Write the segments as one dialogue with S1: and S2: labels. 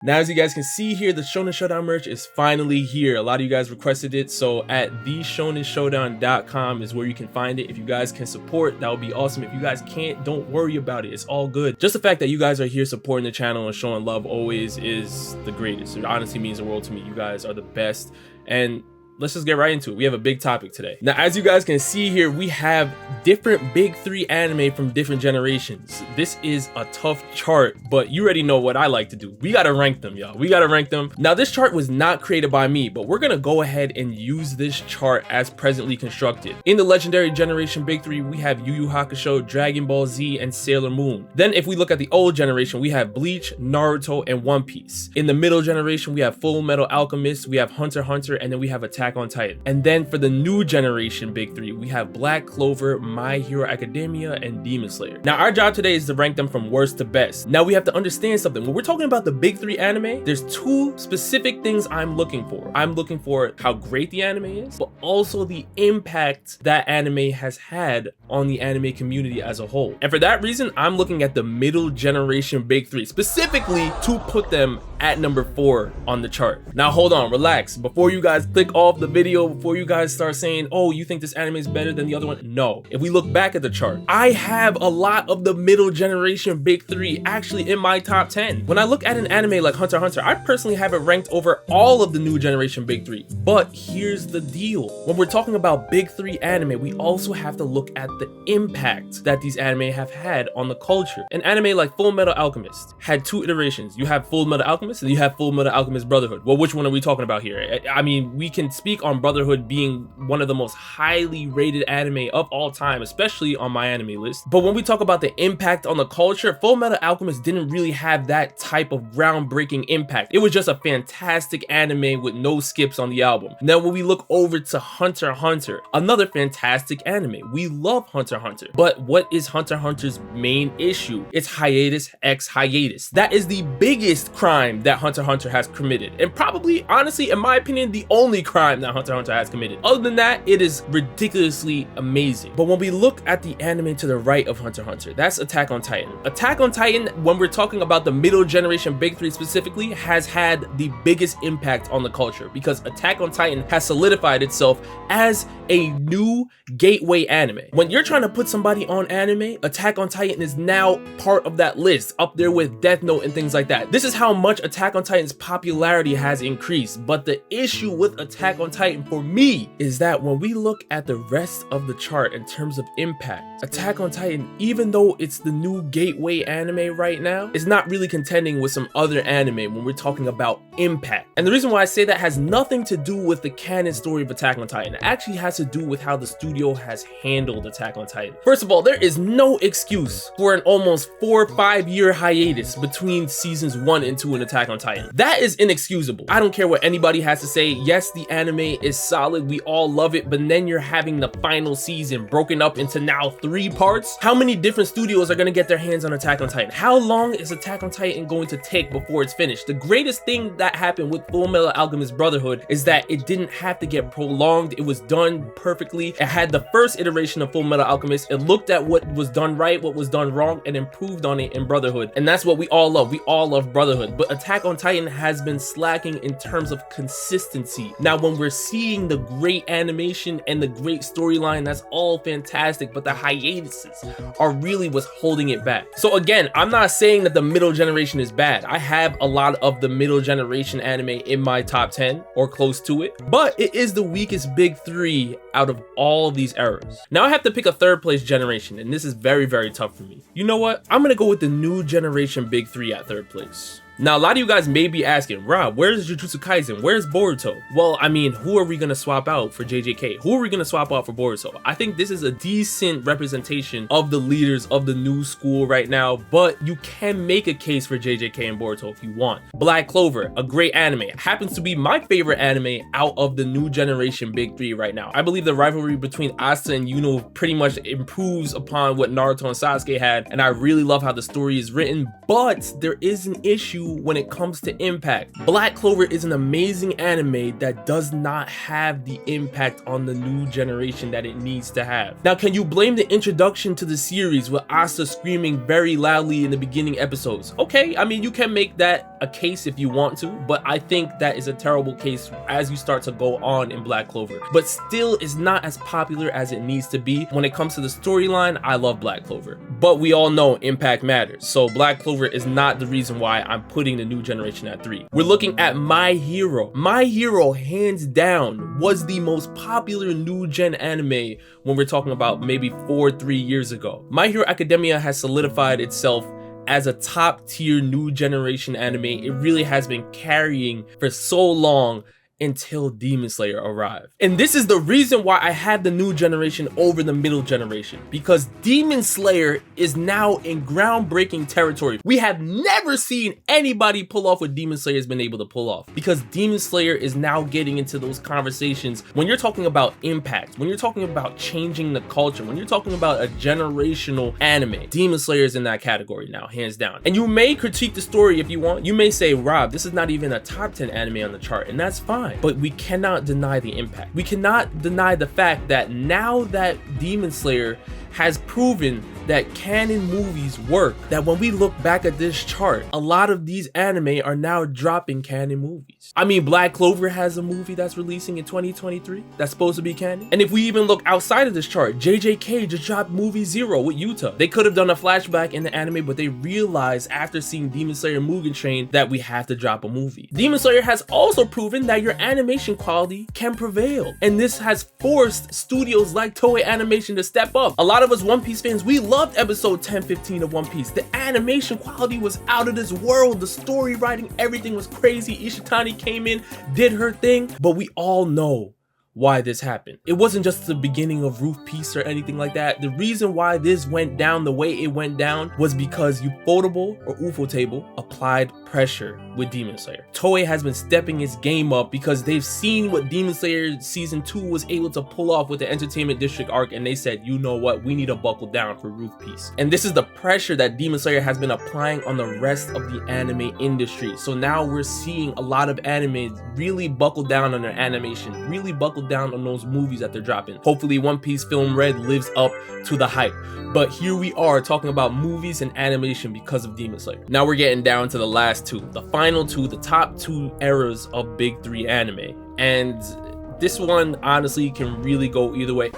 S1: Now, as you guys can see here, the Shonen Showdown merch is finally here. A lot of you guys requested it, so at theshonenshowdown.com is where you can find it. If you guys can support, that would be awesome. If you guys can't, don't worry about it. It's all good. Just the fact that you guys are here supporting the channel and showing love always is the greatest. It honestly means the world to me. You guys are the best. And let's just get right into it. We have a big topic today. Now, as you guys can see here, we have different big three anime from different generations. This is a tough chart, but you already know what I like to do. We gotta rank them, y'all. We gotta rank them. Now, this chart was not created by me, but we're gonna go ahead and use this chart as presently constructed. In the legendary generation big three, we have Yu Yu Hakusho, Dragon Ball Z, and Sailor Moon. Then if we look at the old generation, we have Bleach, Naruto, and One Piece. In the middle generation, we have Full Metal Alchemist, we have Hunter x Hunter, and then we have Attack on Titan. And then for the new generation big three, we have Black Clover, My Hero Academia, and Demon Slayer. Now, our job today is to rank them from worst to best. Now, we have to understand something. When we're talking about the big three anime, there's two specific things I'm looking for. I'm looking for how great the anime is, but also the impact that anime has had on the anime community as a whole. And for that reason, I'm looking at the middle generation big three, specifically to put them at number 4 on the chart. Now, hold on, relax. Before you guys click off the video, before you guys start saying, oh, you think this anime is better than the other one? No. If we look back at the chart, I have a lot of the middle generation big three actually in my top 10. When I look at an anime like Hunter x Hunter, I personally have it ranked over all of the new generation big three. But here's the deal. When we're talking about big three anime, we also have to look at the impact that these anime have had on the culture. An anime like Full Metal Alchemist had 2 iterations. You have Full Metal Alchemist and you have Full Metal Alchemist Brotherhood. Well, which one are we talking about here? I mean, we can speak on Brotherhood being one of the most highly rated anime of all time, especially on my anime list. But when we talk about the impact on the culture, Full Metal Alchemist didn't really have that type of groundbreaking impact. It was just a fantastic anime with no skips on the album. Now, when we look over to Hunter x Hunter, another fantastic anime. We love Hunter x Hunter. But what is Hunter x Hunter's main issue? It's hiatus x hiatus. That is the biggest crime that Hunter x Hunter has committed. And probably, honestly, in my opinion, the only crime that Hunter x Hunter has committed. Other than that, it is ridiculously amazing. But when we look at the anime to the right of Hunter x Hunter, that's Attack on Titan. Attack on Titan, when we're talking about the middle generation big three specifically, has had the biggest impact on the culture because Attack on Titan has solidified itself as a new gateway anime. When you're trying to put somebody on anime, Attack on Titan is now part of that list, up there with Death Note and things like that. This is how much Attack on Titan's popularity has increased. But the issue with Attack on Titan for me is that when we look at the rest of the chart in terms of impact, Attack on Titan, even though it's the new gateway anime right now, is not really contending with some other anime when we're talking about impact. And the reason why I say that has nothing to do with the canon story of Attack on Titan. It actually has to do with how the studio has handled Attack on Titan. First of all, there is no excuse for an almost 4 or 5 year hiatus between seasons 1 and 2 in Attack on Titan. That is inexcusable. I don't care what anybody has to say. Yes, the anime is solid. We all love it, but then you're having the final season broken up into now 3 parts. How many different studios are going to get their hands on Attack on Titan? How long is Attack on Titan going to take before it's finished? The greatest thing that happened with Full Metal Alchemist Brotherhood is that it didn't have to get prolonged. It was done perfectly. It had the first iteration of Full Metal Alchemist. It looked at what was done right, what was done wrong, and improved on it in Brotherhood. And that's what we all love. We all love Brotherhood. But Attack on Titan has been slacking in terms of consistency. Now, when we're seeing the great animation and the great storyline, that's all fantastic, but the hiatuses are really what's holding it back. So again, I'm not saying that the middle generation is bad. I have a lot of the middle generation anime in my top 10 or close to it, but it is the weakest big three out of all of these eras. Now I have to pick a third place generation, and this is very, very tough for me. You know what? I'm gonna go with the new generation big three at third place. Now, a lot of you guys may be asking, Rob, where's Jujutsu Kaisen? Where's Boruto? Well, I mean, who are we going to swap out for JJK? Who are we going to swap out for Boruto? I think this is a decent representation of the leaders of the new school right now, but you can make a case for JJK and Boruto if you want. Black Clover, a great anime. It happens to be my favorite anime out of the new generation big three right now. I believe the rivalry between Asta and Yuno pretty much improves upon what Naruto and Sasuke had, and I really love how the story is written, but there is an issue when it comes to impact. Black Clover is an amazing anime that does not have the impact on the new generation that it needs to have. Now, can you blame the introduction to the series with Asta screaming very loudly in the beginning episodes? Okay, I mean, you can make that a case if you want to, but I think that is a terrible case as you start to go on in Black Clover. But still is not as popular as it needs to be. When it comes to the storyline, I love Black Clover. But we all know impact matters. So Black Clover is not the reason why I'm putting the new generation at 3. We're looking at My Hero. My Hero, hands down, was the most popular new gen anime when we're talking about maybe 3 years ago. My Hero Academia has solidified itself as a top tier new generation anime. It really has been carrying for so long until Demon Slayer arrived. And this is the reason why I had the new generation over the middle generation, because Demon Slayer is now in groundbreaking territory. We have never seen anybody pull off what Demon Slayer has been able to pull off, because Demon Slayer is now getting into those conversations when you're talking about impact, when you're talking about changing the culture, when you're talking about a generational anime. Demon Slayer is in that category now, hands down. And you may critique the story if you want. You may say, Rob, this is not even a top 10 anime on the chart, and that's fine. But we cannot deny the impact. We cannot deny the fact that now that Demon Slayer has proven that canon movies work, that when we look back at this chart, a lot of these anime are now dropping canon movies. I mean, Black Clover has a movie that's releasing in 2023 that's supposed to be canon. And if we even look outside of this chart, JJK just dropped movie Zero with Yuta. They could have done a flashback in the anime, but they realized after seeing Demon Slayer Mugen Train that we have to drop a movie. Demon Slayer has also proven that your animation quality can prevail. And this has forced studios like Toei Animation to step up. A lot of us One Piece fans, we loved episode 10-15 of One Piece. The animation quality was out of this world. The story writing, everything was crazy. Ishitani came in, did her thing, but we all know why this happened. It wasn't just the beginning of Roof Piece or anything like that. The reason why this went down the way it went down was because Ufotable or Ufotable applied pressure with Demon Slayer. Toei has been stepping its game up because they've seen what Demon Slayer season 2 was able to pull off with the Entertainment District arc, and they said, you know what, we need to buckle down for Roof Piece. And this is the pressure that Demon Slayer has been applying on the rest of the anime industry. So now we're seeing a lot of animes really buckle down on their animation, really buckle down on those movies that they're dropping. Hopefully One Piece Film Red lives up to the hype. But here we are talking about movies and animation because of Demon Slayer. Now we're getting down to the last two, the final two, the top 2 eras of Big 3 anime. And this one honestly can really go either way.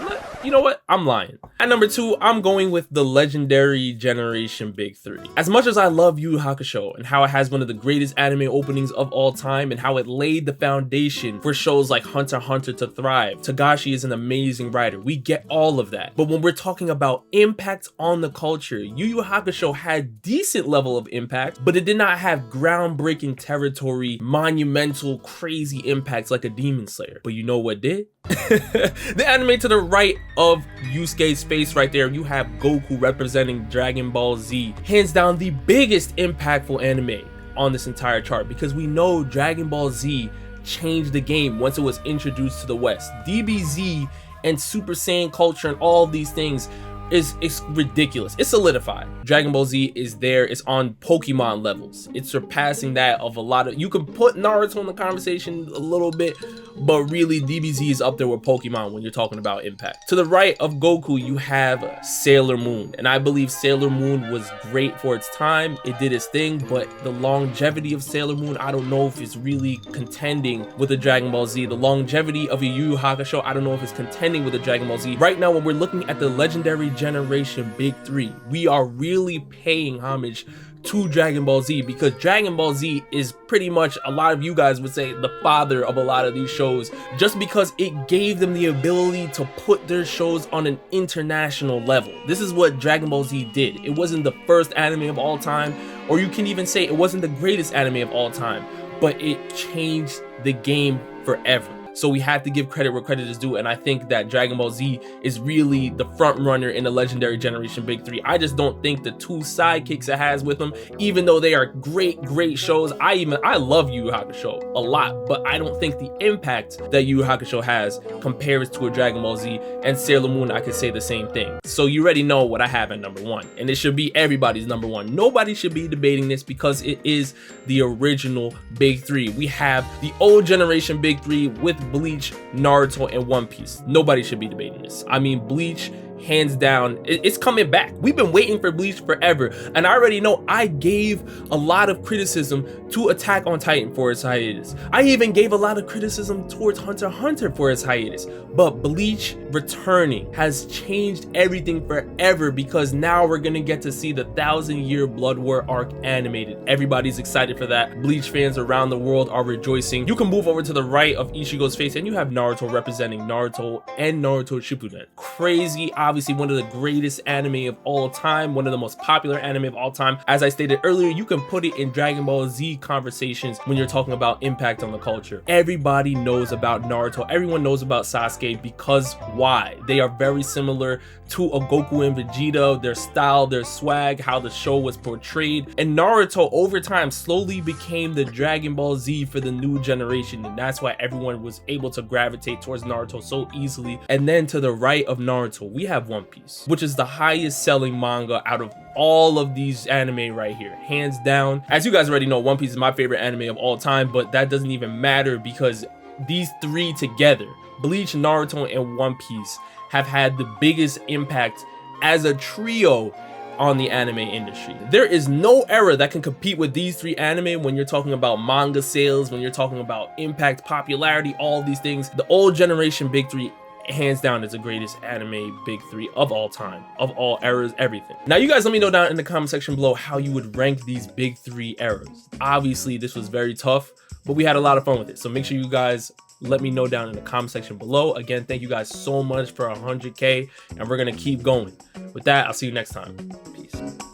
S1: You know what? I'm lying. At number 2, I'm going with the legendary generation Big 3. As much as I love Yu Yu Hakusho and how it has one of the greatest anime openings of all time and how it laid the foundation for shows like Hunter x Hunter to thrive, Togashi is an amazing writer. We get all of that. But when we're talking about impact on the culture, Yu Yu Hakusho had decent level of impact, but it did not have groundbreaking territory, monumental, crazy impacts like a Demon Slayer. But you know what did? The anime to the right of Yusuke's face right there, you have Goku representing Dragon Ball Z. Hands down the biggest impactful anime on this entire chart, because we know Dragon Ball Z changed the game once it was introduced to the West. DBZ and Super Saiyan culture and all of these things it's ridiculous. It's solidified. Dragon Ball Z is there. It's on Pokemon levels. It's surpassing that of a lot of, you can put Naruto in the conversation a little bit, but really DBZ is up there with Pokemon when you're talking about impact. To the right of Goku, you have Sailor Moon, and I believe Sailor Moon was great for its time. It did its thing, but the longevity of Sailor Moon, I don't know if it's really contending with the Dragon Ball Z. The longevity of a Yu Yu Hakusho, I don't know if it's contending with the Dragon Ball Z. Right now, when we're looking at the legendary generation Big 3, we are really paying homage to Dragon Ball Z, because Dragon Ball Z is pretty much, a lot of you guys would say, the father of a lot of these shows, just because it gave them the ability to put their shows on an international level. This is what Dragon Ball Z did. It wasn't the first anime of all time, or you can even say it wasn't the greatest anime of all time, but it changed the game forever. So we have to give credit where credit is due, and I think that Dragon Ball Z is really the front runner in the legendary generation Big 3. I just don't think the two sidekicks it has with them, even though they are great shows. I love Yu Yu Hakusho a lot, but I don't think the impact that Yu Yu Hakusho has compares to a Dragon Ball Z, and Sailor Moon, I could say the same thing. So you already know what I have at number 1, and it should be everybody's number 1. Nobody should be debating this because it is the original Big 3. We have the old generation Big 3 with Bleach, Naruto, and One Piece. Nobody should be debating this. I mean, Bleach, hands down, it's coming back. We've been waiting for Bleach forever, and I already know I gave a lot of criticism to Attack on Titan for its hiatus. I even gave a lot of criticism towards Hunter x Hunter for its hiatus, but Bleach returning has changed everything forever, because now we're gonna get to see the 1,000-year Blood War arc animated. Everybody's excited for that. Bleach fans around the world are rejoicing. You can move over to the right of Ichigo's face and you have Naruto representing Naruto and Naruto Shippuden. Crazy, obviously one of the greatest anime of all time, one of the most popular anime of all time. As I stated earlier, you can put it in Dragon Ball Z conversations when you're talking about impact on the culture. Everybody knows about Naruto, everyone knows about Sasuke, because why? They are very similar to a Goku and Vegeta, their style, their swag, how the show was portrayed. And Naruto over time slowly became the Dragon Ball Z for the new generation, and that's why everyone was able to gravitate towards Naruto so easily. And then to the right of Naruto, we have One Piece, which is the highest selling manga out of all of these anime right here, hands down. As you guys already know, One Piece is my favorite anime of all time, but that doesn't even matter because these three together, Bleach, Naruto, and One Piece, have had the biggest impact as a trio on the anime industry. There is no era that can compete with these three anime when you're talking about manga sales, when you're talking about impact, popularity, all of these things. The old generation big three, hands down, is the greatest anime big three of all time, of all eras, everything. Now you guys let me know down in the comment section below how you would rank these big three eras. Obviously this was very tough, but we had a lot of fun with it, so make sure you guys let me know down in the comment section below. Again, thank you guys so much for 100K, and we're gonna keep going. With that, I'll see you next time. Peace.